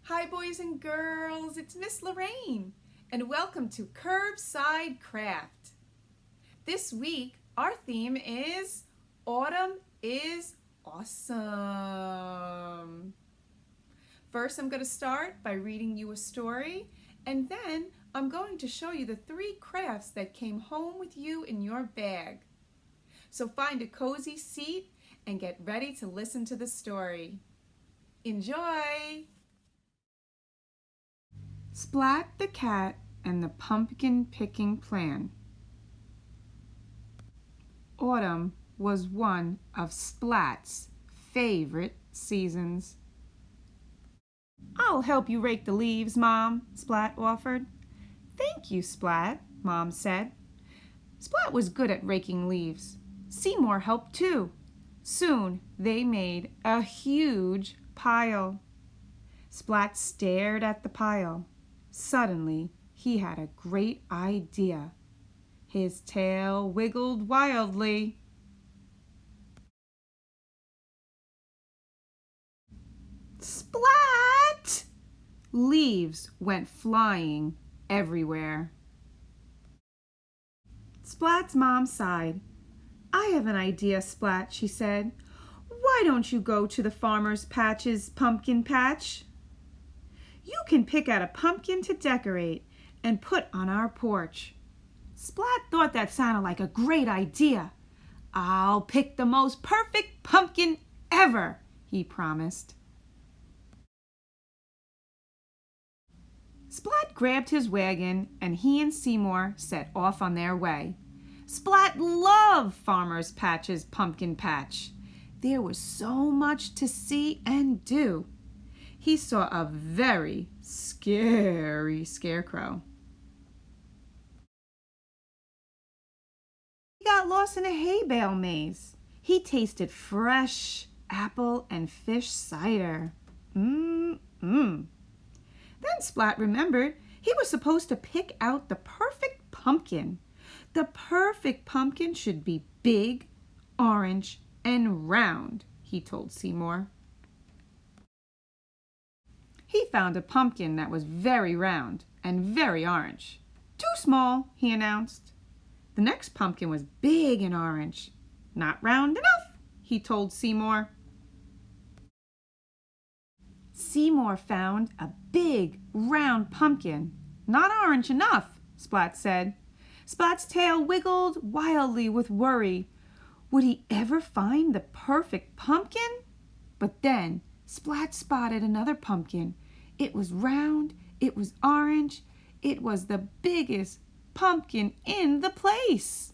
Hi boys and girls, it's Miss Lorraine and welcome to Curbside Craft. This week our theme is Autumn is Awesome. First I'm going to start by reading you a story and then I'm going to show you the 3 crafts that came home with you in your bag. So find a cozy seat and get ready to listen to the story. Enjoy! Splat the Cat and the Pumpkin Picking Plan. Autumn was one of Splat's favorite seasons. "I'll help you rake the leaves, Mom," Splat offered. "Thank you, Splat," Mom said. Splat was good at raking leaves. Seymour helped too. Soon they made a huge pile. Splat stared at the pile. Suddenly, he had a great idea. His tail wiggled wildly. Splat! Leaves went flying everywhere. Splat's mom sighed. "I have an idea, Splat," she said. "Why don't you go to the farmer's patch's pumpkin patch? You can pick out a pumpkin to decorate and put on our porch." Splat thought that sounded like a great idea. "I'll pick the most perfect pumpkin ever," he promised. Splat grabbed his wagon and he and Seymour set off on their way. Splat loved Farmer's Patch's pumpkin patch. There was so much to see and do. He saw a very scary scarecrow. He got lost in a hay bale maze. He tasted fresh apple and fish cider. Then Splat remembered he was supposed to pick out the perfect pumpkin. The perfect pumpkin should be big, orange, and round, he told Seymour. He found a pumpkin that was very round and very orange. "Too small," he announced. The next pumpkin was big and orange. "Not round enough," he told Seymour. Seymour found a big, round pumpkin. "Not orange enough," Splat said. Splat's tail wiggled wildly with worry. Would he ever find the perfect pumpkin? But then Splat spotted another pumpkin. It was round, it was orange, it was the biggest pumpkin in the place.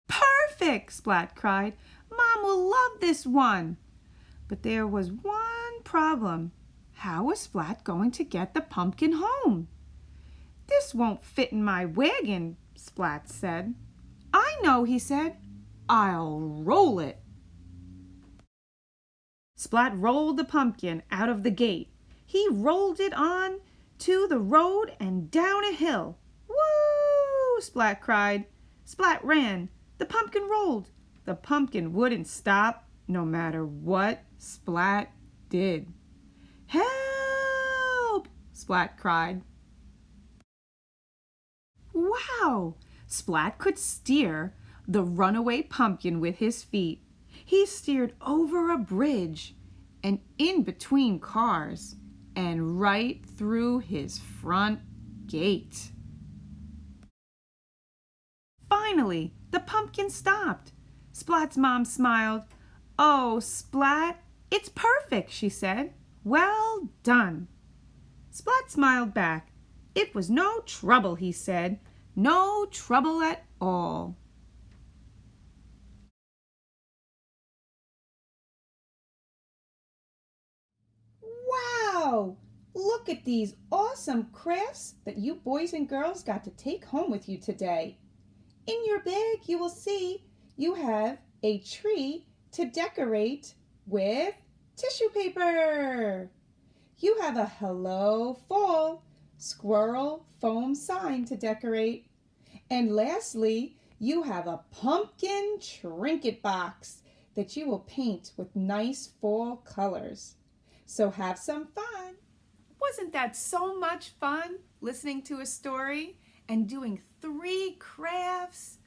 "Perfect!" Splat cried. "Mom will love this one." But there was one problem. How was Splat going to get the pumpkin home? "This won't fit in my wagon," Splat said. "I know," he said. "I'll roll it." Splat rolled the pumpkin out of the gate. He rolled it on to the road and down a hill. "Woo!" Splat cried. Splat ran. The pumpkin rolled. The pumpkin wouldn't stop no matter what Splat did. "Help!" Splat cried. Wow! Splat could steer the runaway pumpkin with his feet. He steered over a bridge and in between cars and right through his front gate. Finally, the pumpkin stopped. Splat's mom smiled. "Oh, Splat, it's perfect," she said. "Well done." Splat smiled back. "It was no trouble," he said. "No trouble at all." Wow! Look at these awesome crafts that you boys and girls got to take home with you today. In your bag you will see you have a tree to decorate with tissue paper. You have a Hello Fall squirrel foam sign to decorate. And lastly, you have a pumpkin trinket box that you will paint with nice fall colors. So have some fun. Wasn't that so much fun, listening to a story and doing 3 crafts?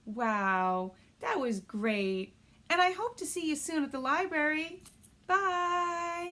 Wow, that was great. And I hope to see you soon at the library. Bye.